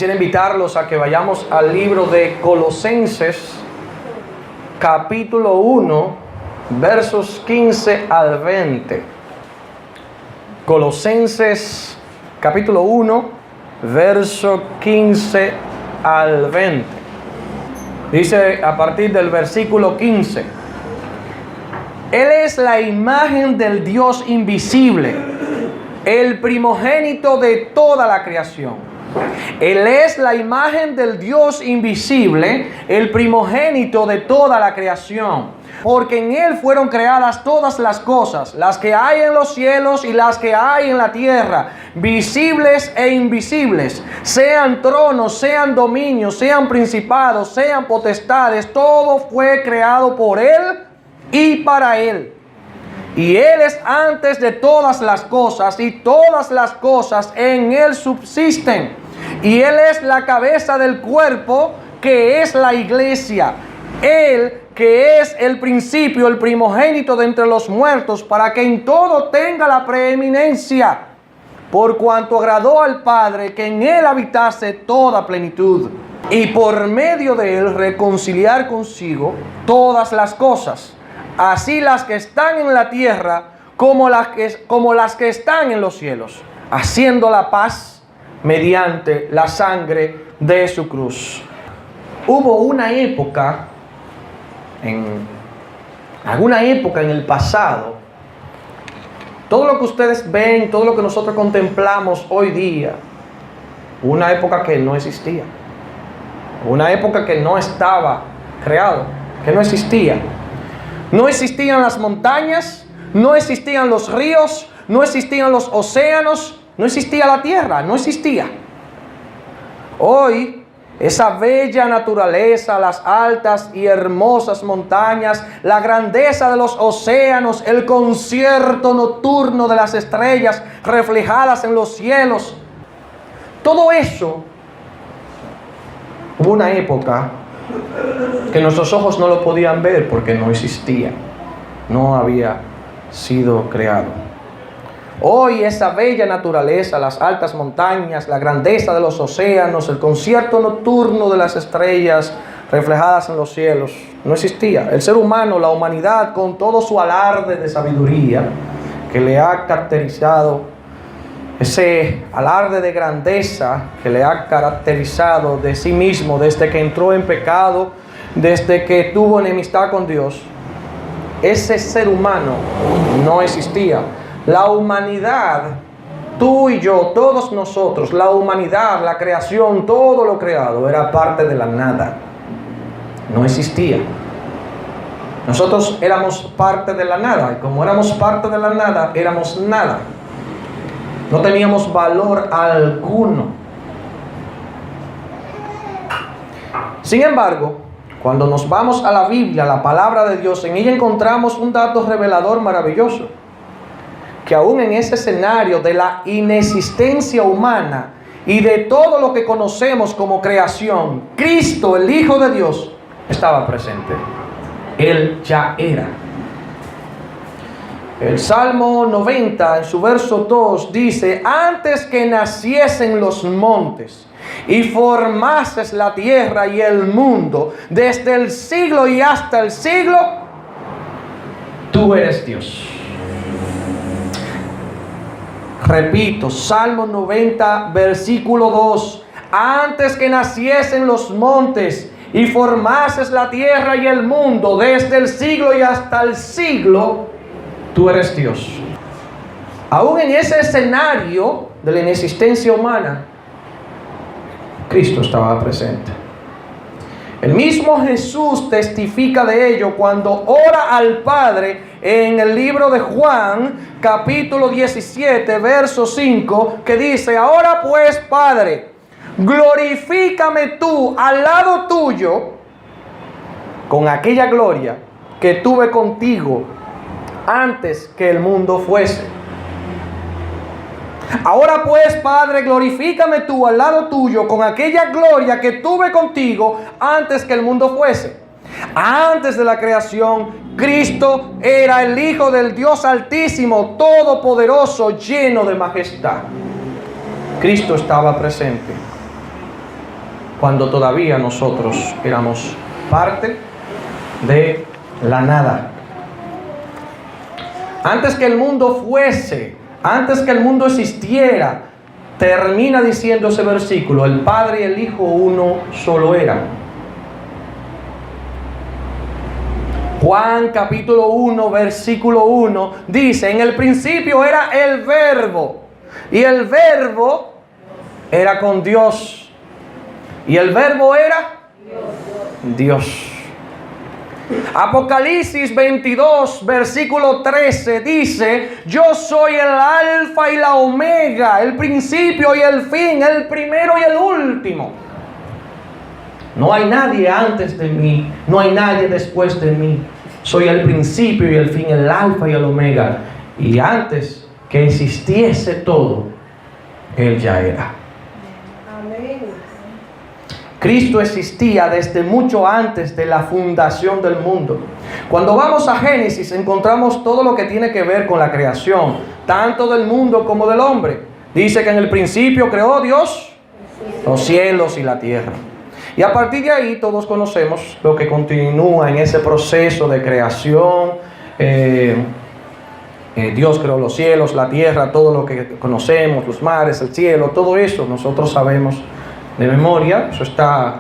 Quisiera invitarlos a que vayamos al libro de Colosenses, capítulo 1, versos 15 al 20. Colosenses, capítulo 1, verso 15 al 20. Dice a partir del versículo 15: Él es la imagen del Dios invisible, el primogénito de toda la creación. Él es la imagen del Dios invisible, el primogénito de toda la creación. Porque en Él fueron creadas todas las cosas, las que hay en los cielos y las que hay en la tierra, visibles e invisibles, sean tronos, sean dominios, sean principados, sean potestades, todo fue creado por Él y para Él. Y Él es antes de todas las cosas, y todas las cosas en Él subsisten. Y Él es la cabeza del cuerpo, que es la iglesia. Él, que es el principio, el primogénito de entre los muertos, para que en todo tenga la preeminencia, por cuanto agradó al Padre que en Él habitase toda plenitud, y por medio de Él reconciliar consigo todas las cosas, así las que están en la tierra como las que están en los cielos, haciendo la paz mediante la sangre de su cruz. Hubo una época, alguna época en el pasado, todo lo que ustedes ven, todo lo que nosotros contemplamos hoy día, una época que no existía, una época que no estaba creado, que no existía. No existían las montañas, no existían los ríos, no existían los océanos, no existía la tierra, no existía. Hoy, esa bella naturaleza, las altas y hermosas montañas, la grandeza de los océanos, el concierto nocturno de las estrellas reflejadas en los cielos, todo eso, hubo una época que nuestros ojos no lo podían ver porque no existía, no había sido creado. Hoy esa bella naturaleza, las altas montañas, la grandeza de los océanos, el concierto nocturno de las estrellas reflejadas en los cielos, no existía. El ser humano, la humanidad, con todo su alarde de sabiduría que le ha caracterizado, ese alarde de grandeza que le ha caracterizado de sí mismo desde que entró en pecado, desde que tuvo enemistad con Dios, ese ser humano no existía. La humanidad, tú y yo, todos nosotros, la humanidad, la creación, todo lo creado era parte de la nada. No existía. Nosotros éramos parte de la nada, y como éramos parte de la nada, éramos nada. No teníamos valor alguno. Sin embargo, cuando nos vamos a la Biblia, la palabra de Dios, en ella encontramos un dato revelador maravilloso. Que aún en ese escenario de la inexistencia humana y de todo lo que conocemos como creación, Cristo, el Hijo de Dios, estaba presente. Él ya era. El Salmo 90, en su verso 2, dice: antes que naciesen los montes y formases la tierra y el mundo, desde el siglo y hasta el siglo, tú eres Dios. Repito, Salmo 90, versículo 2. Antes que naciesen los montes y formases la tierra y el mundo, desde el siglo y hasta el siglo, tú eres Dios. Aún en ese escenario de la inexistencia humana, Cristo estaba presente. El mismo Jesús testifica de ello cuando ora al Padre en el libro de Juan, capítulo 17, verso 5, que dice: ahora pues, Padre, glorifícame tú al lado tuyo con aquella gloria que tuve contigo antes que el mundo fuese. Ahora pues, Padre, glorifícame tú al lado tuyo con aquella gloria que tuve contigo antes que el mundo fuese. Antes de la creación, Cristo era el Hijo del Dios Altísimo, Todopoderoso, lleno de majestad. Cristo estaba presente. cuando todavía nosotros éramos parte de la nada. Antes que el mundo fuese, antes que el mundo existiera, termina diciendo ese versículo, el Padre y el Hijo uno solo eran. Juan capítulo 1, versículo 1 dice, en el principio era el Verbo, y el Verbo era con Dios, y el Verbo era Dios. Apocalipsis 22, versículo 13 dice, yo soy el alfa y la omega, el principio y el fin, el primero y el último. No hay nadie antes de mí, no hay nadie después de mí. Soy el principio y el fin, el alfa y el omega. Y antes que existiese todo, Él ya era. Amén. Cristo existía desde mucho antes de la fundación del mundo. Cuando vamos a Génesis encontramos todo lo que tiene que ver con la creación, tanto del mundo como del hombre. Dice que en el principio creó Dios los cielos y la tierra. Y a partir de ahí todos conocemos lo que continúa en ese proceso de creación. Dios creó los cielos, la tierra, todo lo que conocemos, los mares, el cielo, todo eso nosotros sabemos de memoria. Eso está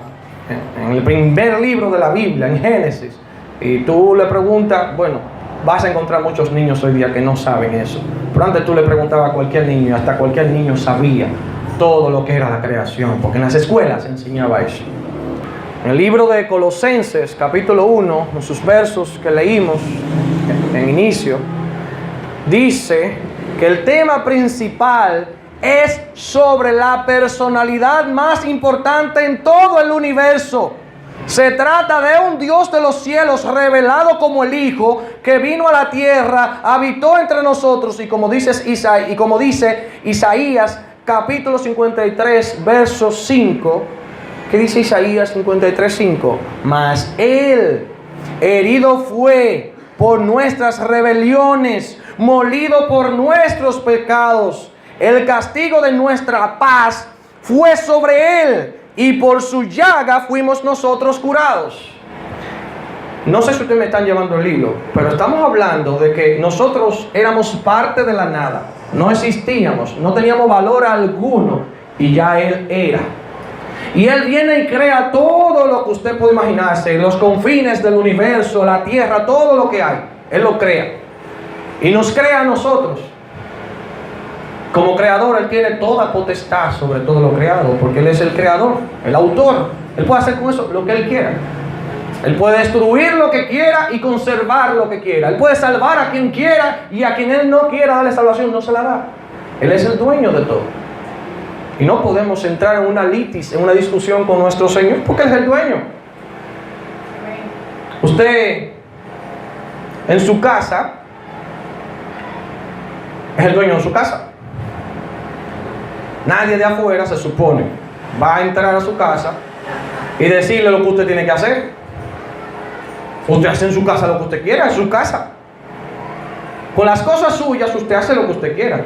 en el primer libro de la Biblia, en Génesis. Y tú le preguntas, bueno, vas a encontrar muchos niños hoy día que no saben eso. Pero antes tú le preguntabas a cualquier niño, y hasta cualquier niño sabía todo lo que era la creación, porque en las escuelas se enseñaba eso. En el libro de Colosenses, capítulo 1, en sus versos que leímos en inicio, dice que el tema principal es sobre la personalidad más importante en todo el universo. Se trata de un Dios de los cielos revelado como el Hijo, que vino a la tierra, habitó entre nosotros, y como dice Isaías capítulo 53, verso 5, ¿qué dice Isaías 53, 5? Mas Él herido fue por nuestras rebeliones, molido por nuestros pecados. El castigo de nuestra paz fue sobre Él, y por su llaga fuimos nosotros curados. No sé si ustedes me están llevando el hilo, pero estamos hablando de que nosotros éramos parte de la nada. No existíamos, no teníamos valor alguno, y ya Él era. Y Él viene y crea todo lo que usted puede imaginarse, los confines del universo, la tierra, todo lo que hay. Él lo crea. Y nos crea a nosotros. Como creador, Él tiene toda potestad sobre todo lo creado, porque Él es el creador, el autor. Él puede hacer con eso lo que Él quiera. Él puede destruir lo que quiera y conservar lo que quiera. Él puede salvar a quien quiera, y a quien Él no quiera darle salvación, no se la da. Él es el dueño de todo. Y no podemos entrar en una litis, en una discusión con nuestro Señor, porque Él es el dueño. Usted, en su casa, es el dueño de su casa. Nadie de afuera, se supone, va a entrar a su casa y decirle lo que usted tiene que hacer. Usted hace en su casa lo que usted quiera, es su casa. Con las cosas suyas usted hace lo que usted quiera.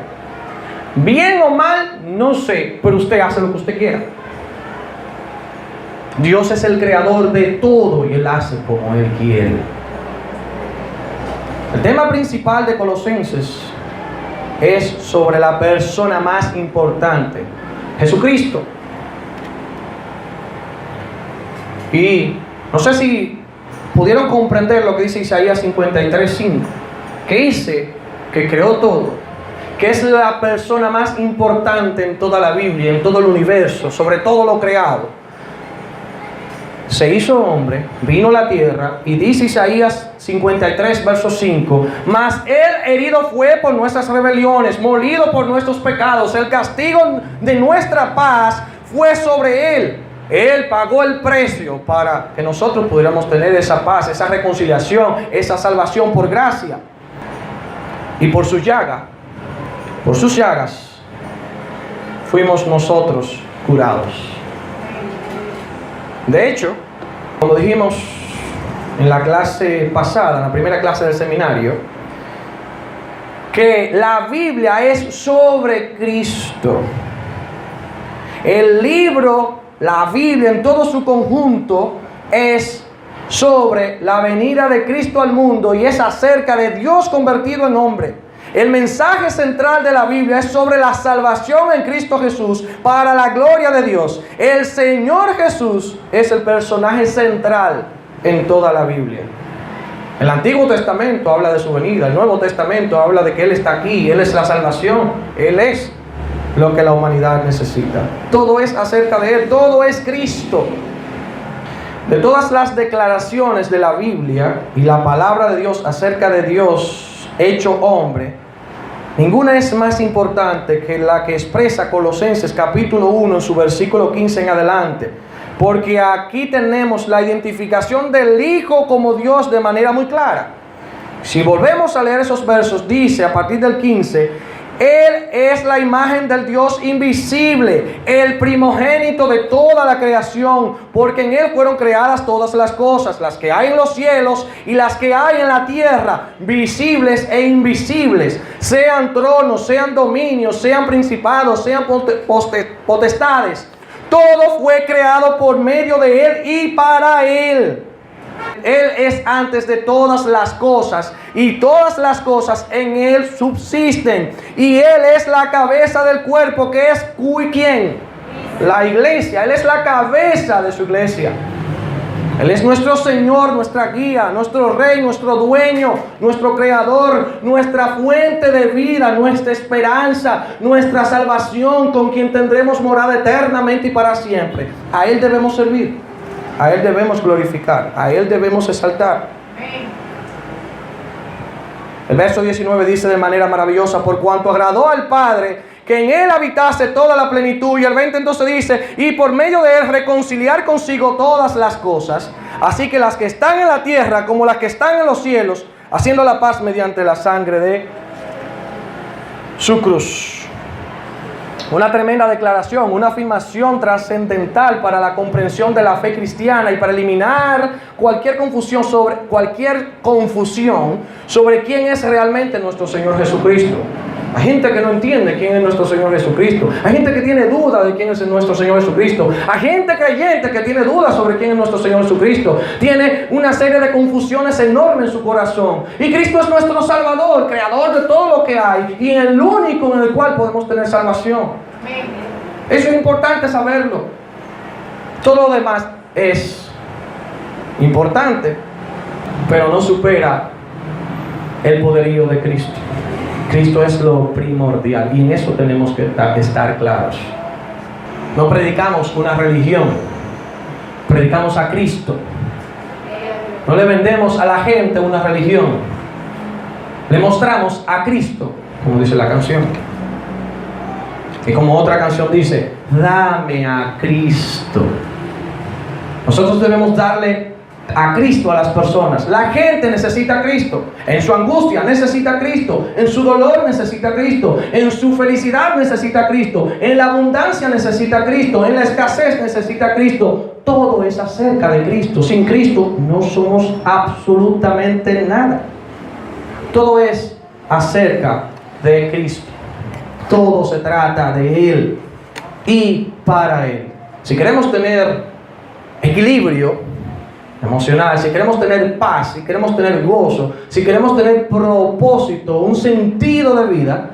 Bien o mal, no sé, pero usted hace lo que usted quiera. Dios es el creador de todo y Él hace como Él quiere. El tema principal de Colosenses es sobre la persona más importante, Jesucristo. Y no sé si pudieron comprender lo que dice Isaías 53:5, que dice que creó todo, que es la persona más importante en toda la Biblia, en todo el universo, sobre todo lo creado. Se hizo hombre, vino a la tierra, y dice Isaías 53, verso 5, mas Él herido fue por nuestras rebeliones, molido por nuestros pecados, el castigo de nuestra paz fue sobre Él. Él pagó el precio para que nosotros pudiéramos tener esa paz, esa reconciliación, esa salvación por gracia. Y por su llaga, por sus llagas, fuimos nosotros curados. De hecho, como dijimos en la clase pasada, en la primera clase del seminario, que la Biblia es sobre Cristo. El libro la Biblia en todo su conjunto es sobre la venida de Cristo al mundo y es acerca de Dios convertido en hombre. El mensaje central de la Biblia es sobre la salvación en Cristo Jesús para la gloria de Dios. El Señor Jesús es el personaje central en toda la Biblia. El Antiguo Testamento habla de su venida, el Nuevo Testamento habla de que Él está aquí, Él es la salvación, Él es lo que la humanidad necesita. Todo es acerca de Él, todo es Cristo. De todas las declaraciones de la Biblia y la palabra de Dios acerca de Dios hecho hombre, ninguna es más importante que la que expresa Colosenses capítulo 1 en su versículo 15 en adelante. Porque aquí tenemos la identificación del Hijo como Dios de manera muy clara. Si volvemos a leer esos versos, dice a partir del 15: Él es la imagen del Dios invisible, el primogénito de toda la creación, porque en Él fueron creadas todas las cosas, las que hay en los cielos y las que hay en la tierra, visibles e invisibles, sean tronos, sean dominios, sean principados, sean potestades. Todo fue creado por medio de Él y para Él. Él es antes de todas las cosas y todas las cosas en Él subsisten. Y Él es la cabeza del cuerpo, que es ¿quién? La iglesia. Él es la cabeza de su iglesia. Él es nuestro Señor, nuestra guía, nuestro Rey, nuestro dueño, nuestro Creador, nuestra fuente de vida, nuestra esperanza, nuestra salvación, con quien tendremos morada eternamente y para siempre. A Él debemos servir, a Él debemos glorificar, a Él debemos exaltar. El verso 19 dice de manera maravillosa: por cuanto agradó al Padre que en Él habitase toda la plenitud. Y el 20 entonces dice: y por medio de Él reconciliar consigo todas las cosas, así que las que están en la tierra como las que están en los cielos, haciendo la paz mediante la sangre de su cruz. Una tremenda declaración, una afirmación trascendental para la comprensión de la fe cristiana y para eliminar cualquier confusión sobre quién es realmente nuestro Señor Jesucristo. Hay gente que no entiende quién es nuestro Señor Jesucristo. Hay gente que tiene duda de quién es nuestro Señor Jesucristo. Hay gente creyente que tiene dudas sobre quién es nuestro Señor Jesucristo. Tiene una serie de confusiones enormes en su corazón. Y Cristo es nuestro Salvador, creador de todo lo que hay, y el único en el cual podemos tener salvación. Eso es importante saberlo. Todo lo demás es importante, pero no supera el poderío de Cristo. Cristo es lo primordial y en eso tenemos que estar claros. No predicamos una religión, predicamos a Cristo. No le vendemos a la gente una religión, le mostramos a Cristo, como dice la canción. Y como otra canción dice: dame a Cristo. Nosotros debemos darle a Cristo a las personas. La gente necesita a Cristo. En su angustia necesita a Cristo. En su dolor necesita a Cristo. En su felicidad necesita a Cristo. En la abundancia necesita a Cristo. En la escasez necesita a Cristo. Todo es acerca de Cristo. Sin Cristo no somos absolutamente nada. Todo es acerca de Cristo. Todo se trata de Él y para Él. Si queremos tener equilibrio emocional, si queremos tener paz, si queremos tener gozo, si queremos tener propósito, un sentido de vida,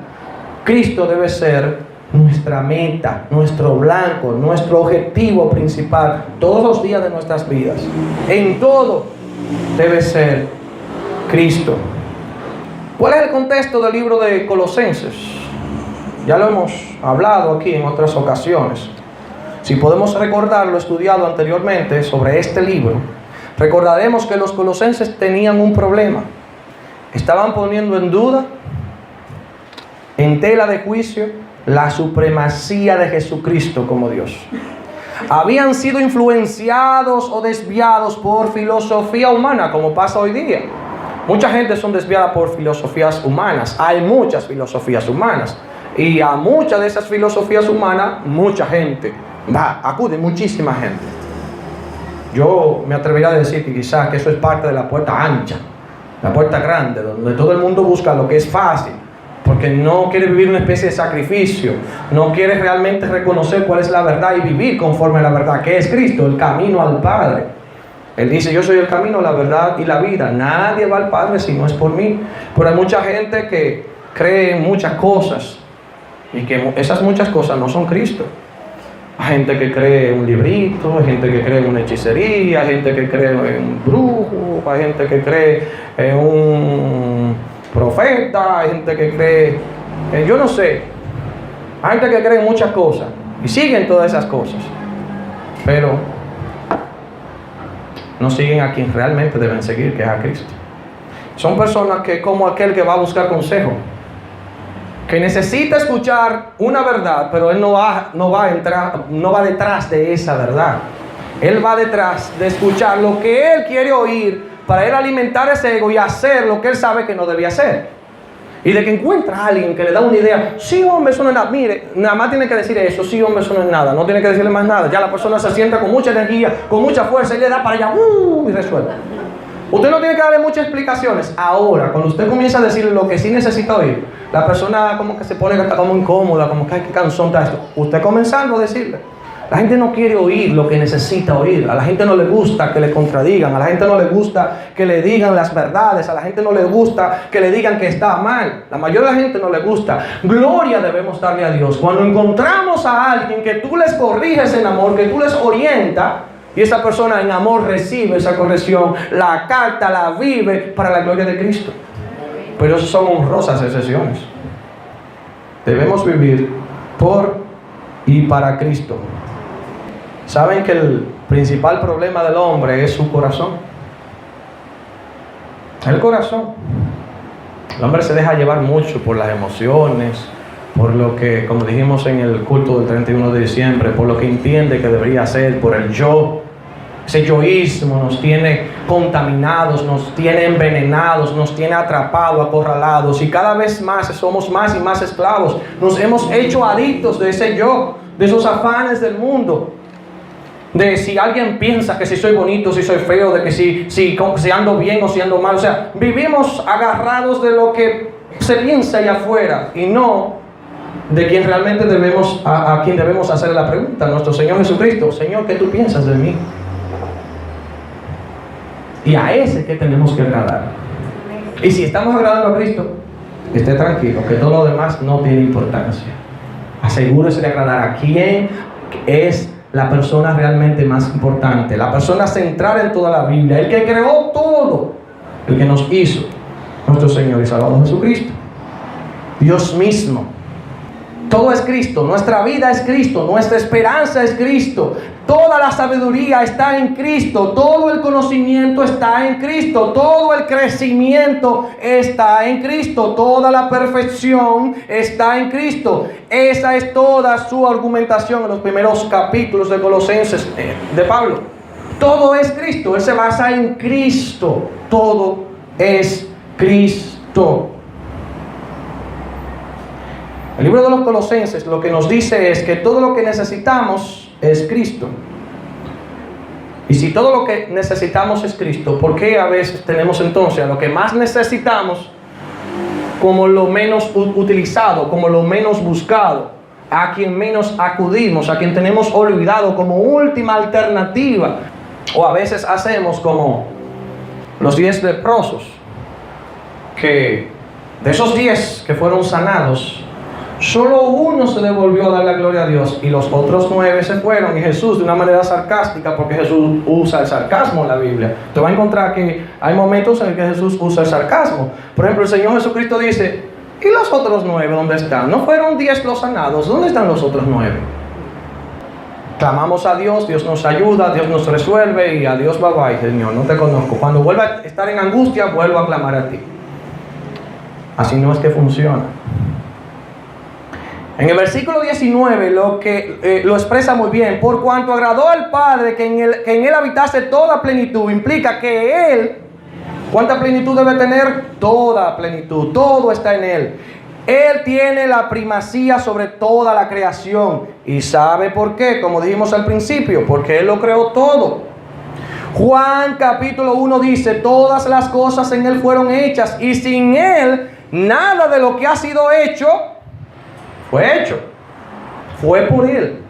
Cristo debe ser nuestra meta, nuestro blanco, nuestro objetivo principal todos los días de nuestras vidas. En todo debe ser Cristo. ¿Cuál es el contexto del libro de Colosenses? Ya lo hemos hablado aquí en otras ocasiones. Si podemos recordar lo estudiado anteriormente sobre este libro, recordaremos que los colosenses tenían un problema. Estaban poniendo en duda, en tela de juicio, la supremacía de Jesucristo como Dios. Habían sido influenciados o desviados por filosofía humana, como pasa hoy día. Mucha gente son desviadas por filosofías humanas. Hay muchas filosofías humanas. Y a muchas de esas filosofías humanas, mucha gente acude, muchísima gente. Yo me atrevería a decir que quizás que eso es parte de la puerta ancha, la puerta grande, donde todo el mundo busca lo que es fácil, porque no quiere vivir una especie de sacrificio, no quiere realmente reconocer cuál es la verdad y vivir conforme a la verdad, que es Cristo, el camino al Padre. Él dice: yo soy el camino, la verdad y la vida, nadie va al Padre si no es por mí. Pero hay mucha gente que cree en muchas cosas y que esas muchas cosas no son Cristo. Hay gente que cree en un librito, hay gente que cree en una hechicería, hay gente que cree en un brujo, hay gente que cree en un profeta, hay gente que cree en, yo no sé, hay gente que cree en muchas cosas y siguen todas esas cosas, pero no siguen a quien realmente deben seguir, que es a Cristo. Son personas que, como aquel que va a buscar consejo, que necesita escuchar una verdad, pero él no va detrás de esa verdad. Él va detrás de escuchar lo que él quiere oír para él alimentar ese ego y hacer lo que él sabe que no debía hacer. Y de que encuentra a alguien que le da una idea: sí, hombre, eso no es nada. Mire, nada más tiene que decir eso: sí, hombre, eso no es nada. No tiene que decirle más nada. Ya la persona se sienta con mucha energía, con mucha fuerza, y le da para allá y resuelve. Usted no tiene que darle muchas explicaciones. Ahora, cuando usted comienza a decirle lo que sí necesita oír, la persona como que se pone como incómoda, como que: ay, qué cansón está esto. Usted comenzando a decirle. La gente no quiere oír lo que necesita oír. A la gente no le gusta que le contradigan. A la gente no le gusta que le digan las verdades. A la gente no le gusta que le digan que está mal. La mayoría de la gente no le gusta. Gloria debemos darle a Dios cuando encontramos a alguien que tú les corriges en amor, que tú les orientas, y esa persona en amor recibe esa corrección, la capta, la vive para la gloria de Cristo. Pero eso son honrosas excepciones. Debemos vivir por y para Cristo. ¿Saben que el principal problema del hombre es su corazón? El corazón. El hombre se deja llevar mucho por las emociones, por lo que, como dijimos en el culto del 31 de diciembre, por lo que entiende que debería ser, por el yo. Ese yoísmo nos tiene contaminados, nos tiene envenenados, nos tiene atrapados, acorralados, y cada vez más somos más y más esclavos. Nos hemos hecho adictos de ese yo, de esos afanes del mundo. De si alguien piensa que si soy bonito, si soy feo, de que si ando bien o si ando mal. O sea, vivimos agarrados de lo que se piensa allá afuera y no de quien realmente a quien debemos hacerle la pregunta, nuestro Señor Jesucristo: Señor, ¿qué tú piensas de mí? Y a ese que tenemos que agradar. Y si estamos agradando a Cristo, esté tranquilo, que todo lo demás no tiene importancia. Asegúrese de agradar a quien es la persona realmente más importante, la persona central en toda la Biblia, el que creó todo, el que nos hizo, nuestro Señor y Salvador Jesucristo, Dios mismo. Todo es Cristo, nuestra vida es Cristo, nuestra esperanza es Cristo, toda la sabiduría está en Cristo, todo el conocimiento está en Cristo, todo el crecimiento está en Cristo, toda la perfección está en Cristo. Esa es toda su argumentación en los primeros capítulos de Colosenses de Pablo. Todo es Cristo, él se basa en Cristo, todo es Cristo. El libro de los Colosenses lo que nos dice es que todo lo que necesitamos es Cristo. Y si todo lo que necesitamos es Cristo, ¿por qué a veces tenemos entonces a lo que más necesitamos como lo menos utilizado, como lo menos buscado, a quien menos acudimos, a quien tenemos olvidado como última alternativa? O a veces hacemos como los 10 leprosos, que de esos 10 que fueron sanados, solo uno se le volvió a dar la gloria a Dios y los otros 9 se fueron. Y Jesús, de una manera sarcástica, porque Jesús usa el sarcasmo en la Biblia, te va a encontrar que hay momentos en que Jesús usa el sarcasmo. Por ejemplo, el Señor Jesucristo dice: ¿y los otros 9 dónde están? ¿No fueron 10 los sanados? ¿Dónde están los otros 9? Clamamos a Dios, Dios nos ayuda, Dios nos resuelve, y a Dios bye bye, Señor, no te conozco. Cuando vuelva a estar en angustia, vuelvo a clamar a ti. Así no es que funciona. En el versículo 19 lo expresa muy bien: por cuanto agradó al Padre que en él habitase toda plenitud. Implica que Él, ¿cuánta plenitud debe tener? Toda plenitud, todo está en Él. Él tiene la primacía sobre toda la creación. ¿Y sabe por qué? Como dijimos al principio, porque Él lo creó todo. Juan capítulo 1 dice: todas las cosas en Él fueron hechas, y sin Él nada de lo que ha sido hecho, fue por Él.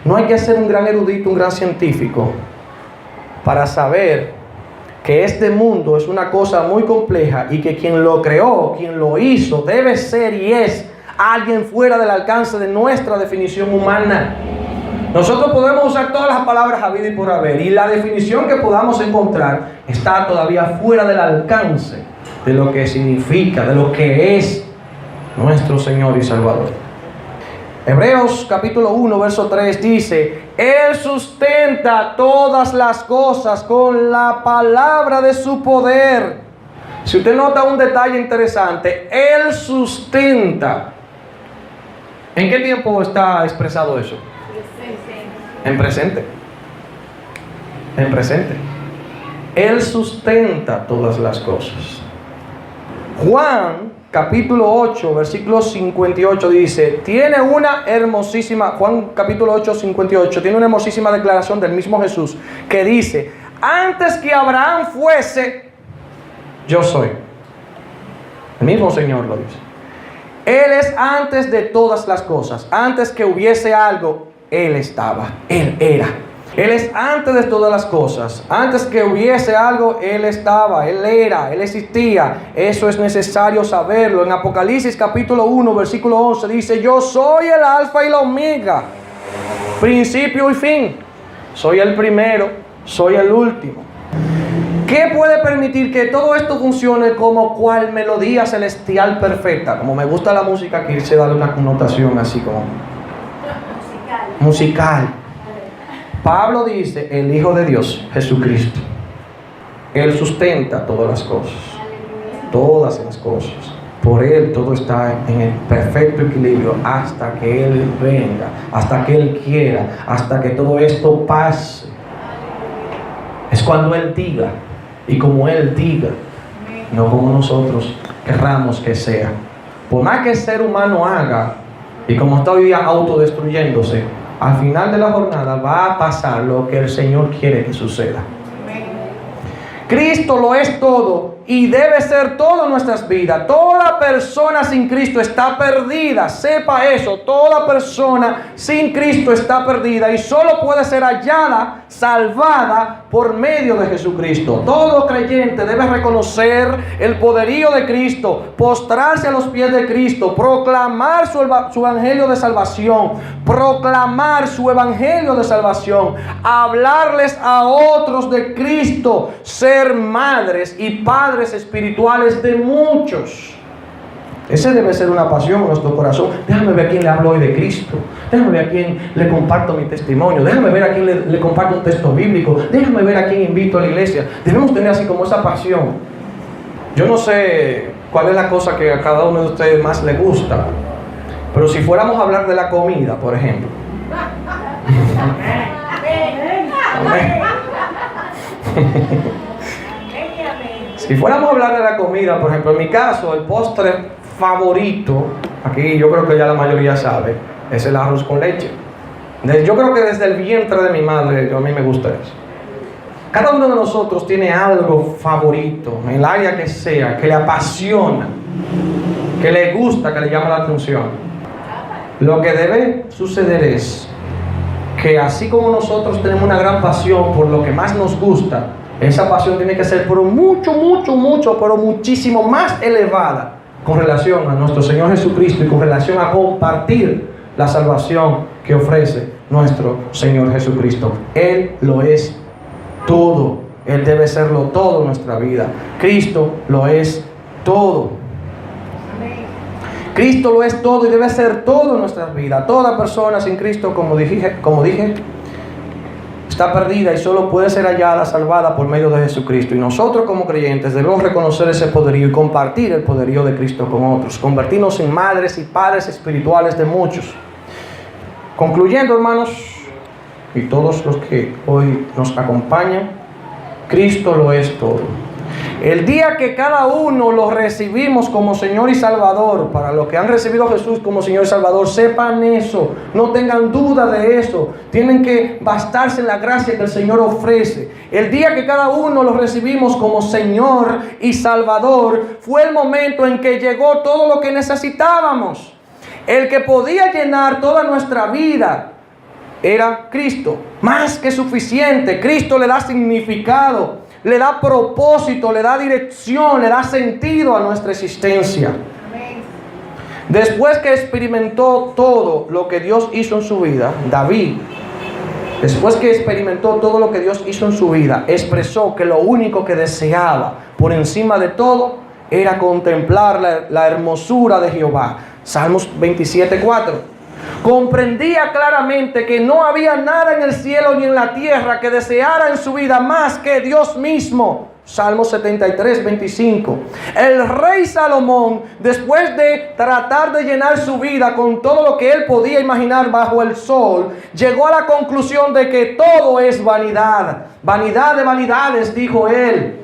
No hay que ser un gran erudito, un gran científico para saber que este mundo es una cosa muy compleja y que quien lo creó, quien lo hizo, debe ser y es alguien fuera del alcance de nuestra definición humana. Nosotros podemos usar todas las palabras habidas y por haber, y la definición que podamos encontrar está todavía fuera del alcance de lo que significa, de lo que es nuestro Señor y Salvador. Hebreos capítulo 1, verso 3 dice: Él sustenta todas las cosas con la palabra de su poder. Si usted nota un detalle interesante, Él sustenta. ¿En qué tiempo está expresado eso? En presente. En presente. Él sustenta todas las cosas. Juan capítulo 8, versículo 58 dice, tiene una hermosísima, Juan capítulo 8, 58, tiene una hermosísima declaración del mismo Jesús que dice: antes que Abraham fuese, yo soy. El mismo Señor lo dice. Él es antes de todas las cosas. Antes que hubiese algo, Él estaba, Él era. Él es antes de todas las cosas. Antes que hubiese algo, Él estaba, Él era, Él existía. Eso es necesario saberlo. En Apocalipsis capítulo 1, versículo 11 dice: yo soy el alfa y la omega, principio y fin. Soy el primero, soy el último. ¿Qué puede permitir que todo esto funcione como cual melodía celestial perfecta? Como me gusta la música, quise darle una connotación así como musical. Pablo dice: el Hijo de Dios, Jesucristo. Él sustenta todas las cosas. Todas las cosas. Por Él todo está en el perfecto equilibrio hasta que Él venga, hasta que Él quiera, hasta que todo esto pase. Es cuando Él diga y como Él diga, no como nosotros querramos que sea. Por más que el ser humano haga, y como está hoy día autodestruyéndose, al final de la jornada va a pasar lo que el Señor quiere que suceda. Cristo lo es todo y debe ser todo en nuestras vidas. Toda persona sin Cristo está perdida. Sepa eso. Toda persona sin Cristo está perdida y solo puede ser hallada, salvada por medio de Jesucristo. Todo creyente debe reconocer el poderío de Cristo, postrarse a los pies de Cristo, proclamar su evangelio de salvación, proclamar su evangelio de salvación, hablarles a otros de Cristo, ser madres y padres espirituales de muchos. Ese debe ser una pasión en nuestro corazón. Déjame ver a quién le hablo hoy de Cristo. Déjame ver a quién le comparto mi testimonio. Déjame ver a quién le comparto un texto bíblico. Déjame ver a quién invito a la iglesia. Debemos tener así como esa pasión. Yo no sé cuál es la cosa que a cada uno de ustedes más le gusta, pero si fuéramos a hablar de la comida, por ejemplo. Amén. Si fuéramos a hablar de la comida, por ejemplo, en mi caso, el postre favorito, aquí yo creo que ya la mayoría sabe, es el arroz con leche. Yo creo que desde el vientre de mi madre, a mí me gusta eso. Cada uno de nosotros tiene algo favorito, en el área que sea, que le apasiona, que le gusta, que le llama la atención. Lo que debe suceder es que así como nosotros tenemos una gran pasión por lo que más nos gusta, esa pasión tiene que ser pero mucho, pero muchísimo más elevada con relación a nuestro Señor Jesucristo y con relación a compartir la salvación que ofrece nuestro Señor Jesucristo. Él lo es todo. Él debe serlo todo en nuestra vida. Cristo lo es todo. Cristo lo es todo y debe ser todo en nuestras vidas. Toda persona sin Cristo, como dije, está perdida y solo puede ser hallada, salvada por medio de Jesucristo. Y nosotros como creyentes debemos reconocer ese poderío y compartir el poderío de Cristo con otros. Convertirnos en madres y padres espirituales de muchos. Concluyendo, hermanos, y todos los que hoy nos acompañan, Cristo lo es todo. El día que cada uno lo recibimos como Señor y Salvador, para los que han recibido a Jesús como Señor y Salvador, sepan eso, no tengan duda de eso, tienen que bastarse en la gracia que el Señor ofrece. El día que cada uno lo recibimos como Señor y Salvador, fue el momento en que llegó todo lo que necesitábamos. El que podía llenar toda nuestra vida era Cristo, más que suficiente. Cristo le da significado, le da propósito, le da dirección, le da sentido a nuestra existencia. Después que experimentó todo lo que Dios hizo en su vida, David, después que experimentó todo lo que Dios hizo en su vida, expresó que lo único que deseaba por encima de todo era contemplar la hermosura de Jehová. Salmos 27:4. Comprendía claramente que no había nada en el cielo ni en la tierra que deseara en su vida más que Dios mismo. Salmo 73:25. El rey Salomón, después de tratar de llenar su vida con todo lo que él podía imaginar bajo el sol, llegó a la conclusión de que todo es vanidad. Vanidad de vanidades, dijo él.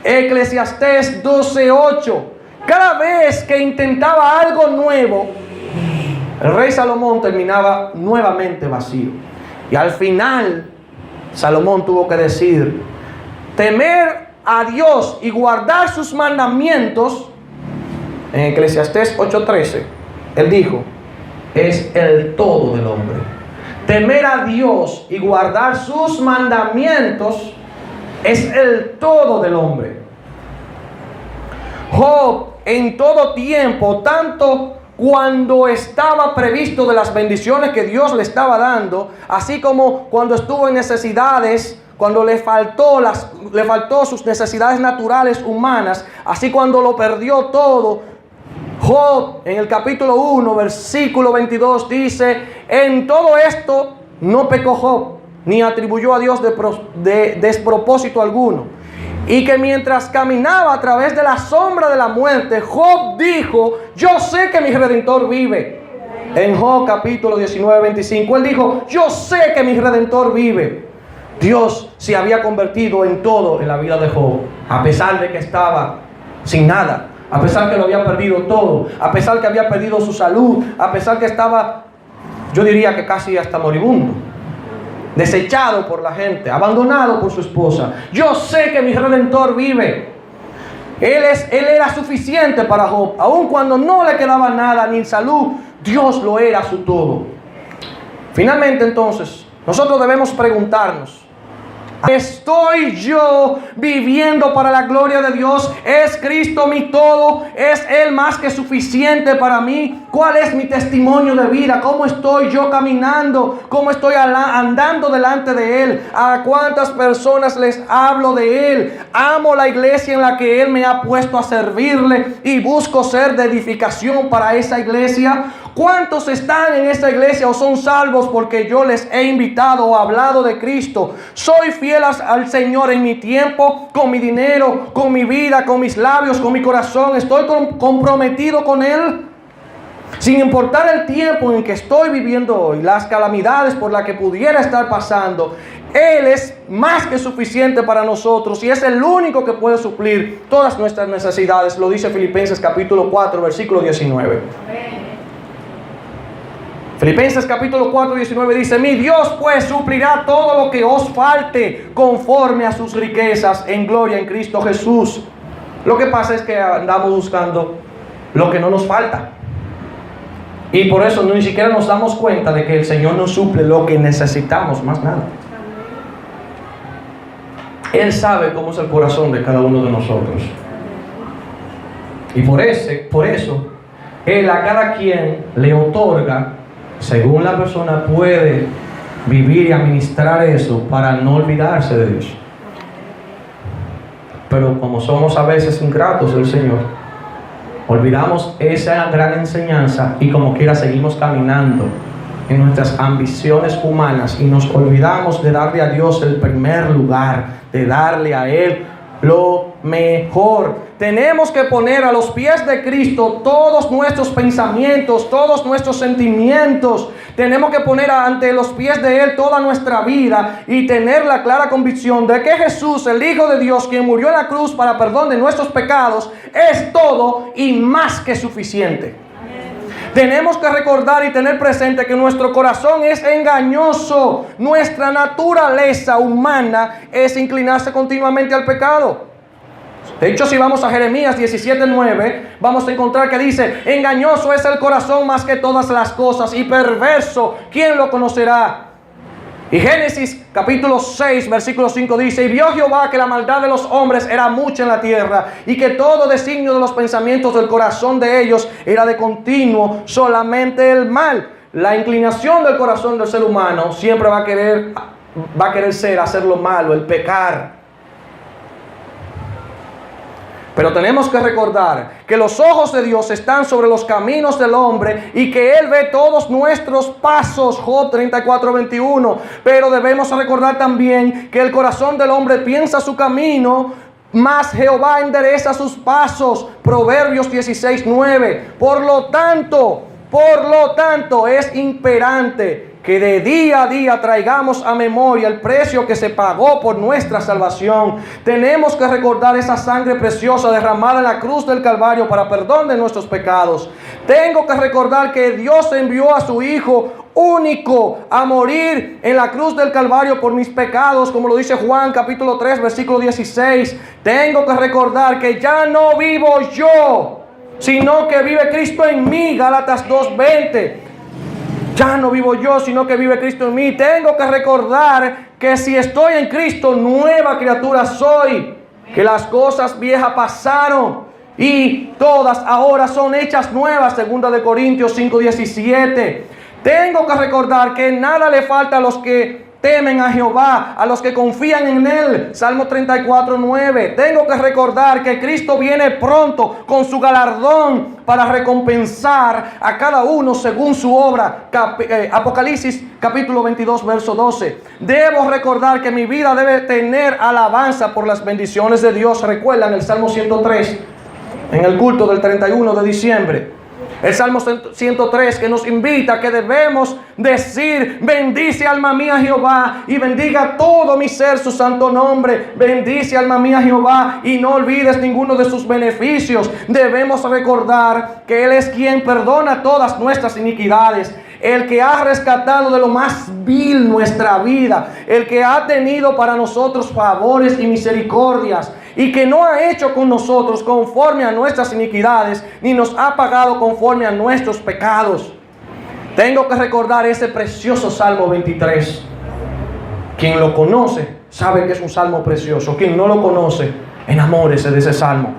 Eclesiastés 12:8. Cada vez que intentaba algo nuevo, el rey Salomón terminaba nuevamente vacío. Y al final, Salomón tuvo que decir: temer a Dios y guardar sus mandamientos. En Eclesiastés 8:13, él dijo, es el todo del hombre. Temer a Dios y guardar sus mandamientos es el todo del hombre. Job, en todo tiempo, tanto cuando estaba previsto de las bendiciones que Dios le estaba dando, así como cuando estuvo en necesidades, cuando le faltó sus necesidades naturales humanas, así cuando lo perdió todo. Job, en el capítulo 1, versículo 22, dice: en todo esto no pecó Job, ni atribuyó a Dios de despropósito alguno. Y que mientras caminaba a través de la sombra de la muerte, Job dijo: yo sé que mi Redentor vive. En Job capítulo 19:25, él dijo: yo sé que mi Redentor vive. Dios se había convertido en todo en la vida de Job, a pesar de que estaba sin nada, a pesar que lo había perdido todo, a pesar que había perdido su salud, a pesar que estaba, yo diría que casi hasta moribundo, desechado por la gente, abandonado por su esposa. Yo sé que mi Redentor vive. Él era suficiente para Job. Aun cuando no le quedaba nada, ni salud, Dios lo era su todo. Finalmente, entonces, nosotros debemos preguntarnos: ¿estoy yo viviendo para la gloria de Dios? ¿Es Cristo mi todo? ¿Es Él más que suficiente para mí? ¿Cuál es mi testimonio de vida? ¿Cómo estoy yo caminando? ¿Cómo estoy andando delante de Él? ¿A cuántas personas les hablo de Él? Amo la iglesia en la que Él me ha puesto a servirle y busco ser de edificación para esa iglesia. ¿Cuántos están en esta iglesia o son salvos porque yo les he invitado o hablado de Cristo? Soy fiel al Señor en mi tiempo, con mi dinero, con mi vida, con mis labios, con mi corazón. Estoy comprometido con Él. Sin importar el tiempo en que estoy viviendo hoy, las calamidades por las que pudiera estar pasando, Él es más que suficiente para nosotros y es el único que puede suplir todas nuestras necesidades. Lo dice Filipenses capítulo 4, versículo 19. Filipenses capítulo 4, 19 dice: mi Dios pues suplirá todo lo que os falte conforme a sus riquezas en gloria en Cristo Jesús. Lo que pasa es que andamos buscando lo que no nos falta. Y por eso ni siquiera nos damos cuenta de que el Señor nos suple lo que necesitamos, más nada. Él sabe cómo es el corazón de cada uno de nosotros. Y por eso, Él a cada quien le otorga, según la persona puede vivir y administrar eso, para no olvidarse de Dios. Pero como somos a veces ingratos del Señor, olvidamos esa gran enseñanza y como quiera seguimos caminando en nuestras ambiciones humanas y nos olvidamos de darle a Dios el primer lugar, de darle a Él lo mejor. Tenemos que poner a los pies de Cristo todos nuestros pensamientos, todos nuestros sentimientos. Tenemos que poner ante los pies de Él toda nuestra vida y tener la clara convicción de que Jesús, el Hijo de Dios, quien murió en la cruz para perdón de nuestros pecados, es todo y más que suficiente. Tenemos que recordar y tener presente que nuestro corazón es engañoso. Nuestra naturaleza humana es inclinarse continuamente al pecado. De hecho, si vamos a Jeremías 17:9, vamos a encontrar que dice: engañoso es el corazón más que todas las cosas y perverso, ¿quién lo conocerá? Y Génesis capítulo 6 versículo 5 dice: y vio Jehová que la maldad de los hombres era mucha en la tierra, y que todo designio de los pensamientos del corazón de ellos era de continuo solamente el mal. La inclinación del corazón del ser humano siempre va a querer ser hacer lo malo, el pecar. Pero tenemos que recordar que los ojos de Dios están sobre los caminos del hombre y que Él ve todos nuestros pasos. Job 34:21. Pero debemos recordar también que el corazón del hombre piensa su camino, mas Jehová endereza sus pasos. Proverbios 16:9. Por lo tanto, es imperante que de día a día traigamos a memoria el precio que se pagó por nuestra salvación. Tenemos que recordar esa sangre preciosa derramada en la cruz del Calvario para perdón de nuestros pecados. Tengo que recordar que Dios envió a su Hijo único a morir en la cruz del Calvario por mis pecados, como lo dice Juan capítulo 3 versículo 16. Tengo que recordar que ya no vivo yo, sino que vive Cristo en mí. Gálatas 2:20. Ya no vivo yo, sino que vive Cristo en mí. Tengo que recordar que si estoy en Cristo, nueva criatura soy. Que las cosas viejas pasaron y todas ahora son hechas nuevas. 2 Corintios 5:17. Tengo que recordar que nada le falta a los que temen a Jehová, a los que confían en Él. Salmo 34:9. Tengo que recordar que Cristo viene pronto con su galardón para recompensar a cada uno según su obra. Apocalipsis capítulo 22 verso 12. Debo recordar que mi vida debe tener alabanza por las bendiciones de Dios. Recuerdan el Salmo 103 en el culto del 31 de diciembre. El Salmo 103 que nos invita a que debemos decir: bendice alma mía Jehová y bendiga todo mi ser su santo nombre. Bendice alma mía Jehová y no olvides ninguno de sus beneficios. Debemos recordar que Él es quien perdona todas nuestras iniquidades, el que ha rescatado de lo más vil nuestra vida, el que ha tenido para nosotros favores y misericordias, y que no ha hecho con nosotros conforme a nuestras iniquidades, ni nos ha pagado conforme a nuestros pecados. Tengo que recordar ese precioso Salmo 23. Quien lo conoce sabe que es un salmo precioso. Quien no lo conoce, enamórese de ese salmo.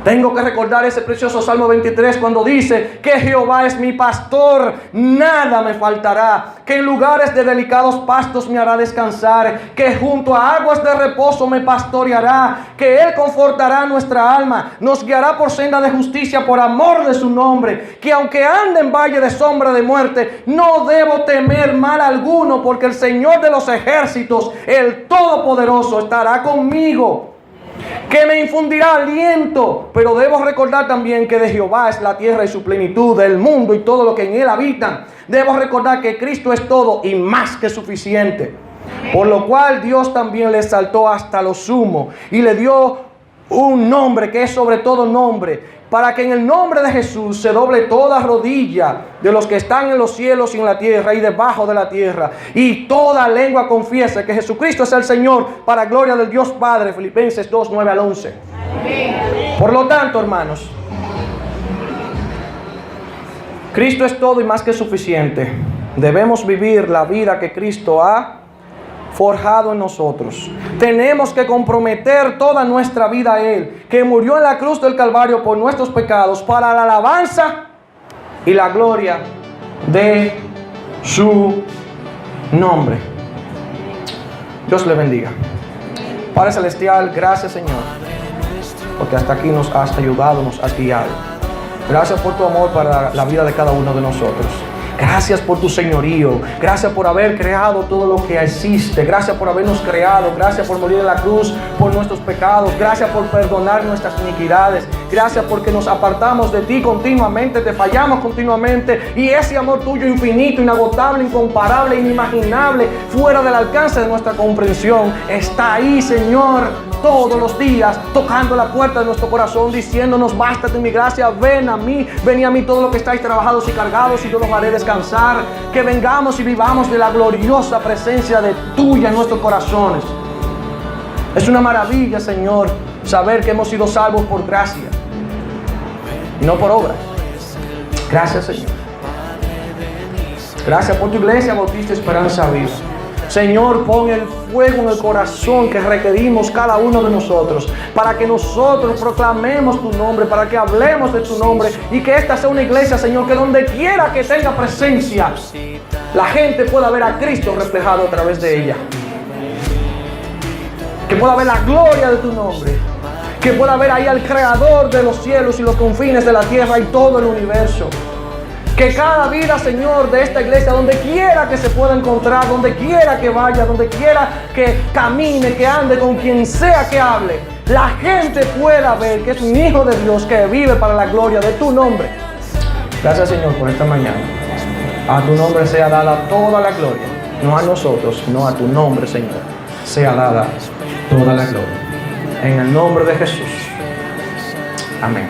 Tengo que recordar ese precioso Salmo 23 cuando dice que Jehová es mi pastor, nada me faltará, que en lugares de delicados pastos me hará descansar, que junto a aguas de reposo me pastoreará, que Él confortará nuestra alma, nos guiará por senda de justicia por amor de su nombre, que aunque ande en valle de sombra de muerte, no debo temer mal alguno, porque el Señor de los ejércitos, el Todopoderoso, estará conmigo, que me infundirá aliento. Pero debo recordar también que de Jehová es la tierra y su plenitud, el mundo y todo lo que en él habitan. Debo recordar que Cristo es todo y más que suficiente, por lo cual Dios también le exaltó hasta lo sumo y le dio un nombre que es sobre todo nombre, para que en el nombre de Jesús se doble toda rodilla de los que están en los cielos y en la tierra y debajo de la tierra, y toda lengua confiese que Jesucristo es el Señor, para gloria del Dios Padre. Filipenses 2, 9 al 11. Por lo tanto, hermanos, Cristo es todo y más que suficiente. Debemos vivir la vida que Cristo ha forjado en nosotros. Tenemos que comprometer toda nuestra vida a Él, que murió en la cruz del Calvario por nuestros pecados, para la alabanza y la gloria de su nombre. Dios le bendiga. Padre Celestial, gracias Señor, porque hasta aquí nos has ayudado, nos has guiado. Gracias por tu amor para la vida de cada uno de nosotros. Gracias por tu señorío. Gracias por haber creado todo lo que existe. Gracias por habernos creado. Gracias por morir en la cruz por nuestros pecados. Gracias por perdonar nuestras iniquidades. Gracias porque nos apartamos de ti continuamente, te fallamos continuamente, y ese amor tuyo infinito, inagotable, incomparable, inimaginable, fuera del alcance de nuestra comprensión, está ahí, Señor, todos los días, tocando la puerta de nuestro corazón, diciéndonos: bástate mi gracia, ven a mí todos los que estáis trabajados y cargados, y yo los haré descansar. Que vengamos y vivamos de la gloriosa presencia de tuya en nuestros corazones. Es una maravilla, Señor, saber que hemos sido salvos por gracia y no por obra. Gracias, Señor. Gracias por tu iglesia Bautista Esperanza Viva. Señor, pon el fuego en el corazón que requerimos cada uno de nosotros, para que nosotros proclamemos tu nombre, para que hablemos de tu nombre, y que esta sea una iglesia, Señor, que donde quiera que tenga presencia, la gente pueda ver a Cristo reflejado a través de ella. Que pueda ver la gloria de tu nombre, que pueda ver ahí al Creador de los cielos y los confines de la tierra y todo el universo. Que cada vida, Señor, de esta iglesia, donde quiera que se pueda encontrar, donde quiera que vaya, donde quiera que camine, que ande, con quien sea que hable, la gente pueda ver que es un hijo de Dios que vive para la gloria de tu nombre. Gracias, Señor, por esta mañana. A tu nombre sea dada toda la gloria, no a nosotros, sino a tu nombre, Señor, sea dada toda la gloria. En el nombre de Jesús. Amén.